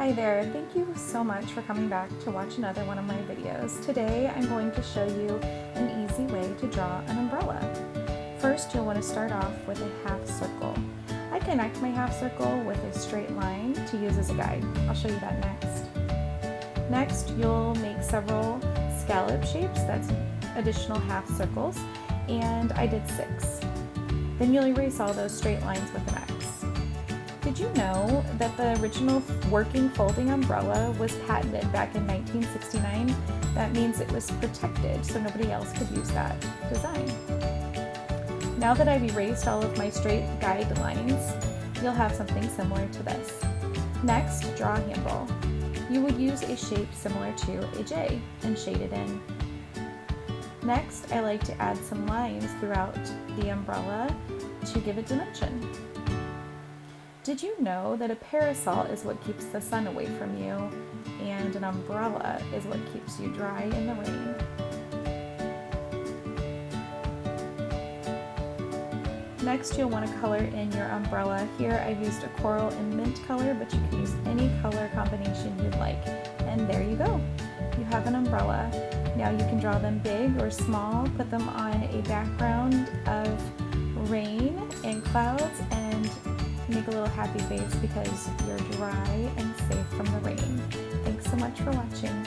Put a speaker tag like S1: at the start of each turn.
S1: Hi there, thank you so much for coming back to watch another one of my videos. Today I'm going to show you an easy way to draw an umbrella. First, you'll want to start off with a half circle. I connect my half circle with a straight line to use as a guide. I'll show you that next. Next, you'll make several scallop shapes, that's additional half circles, and I did 6. Then you'll erase all those straight lines with an X. Did you know that the original working folding umbrella was patented back in 1969? That means it was protected, so nobody else could use that design. Now that I've erased all of my straight guide lines, you'll have something similar to this. Next, draw a handle. You would use a shape similar to a J and shade it in. Next, I like to add some lines throughout the umbrella to give it dimension. Did you know that a parasol is what keeps the sun away from you, and an umbrella is what keeps you dry in the rain? Next, you'll want to color in your umbrella. Here I've used a coral and mint color, but you can use any color combination you'd like. And there you go. You have an umbrella. Now you can draw them big or small, put them on a background of rain and clouds, and make a little happy face because you're dry and safe from the rain. Thanks so much for watching.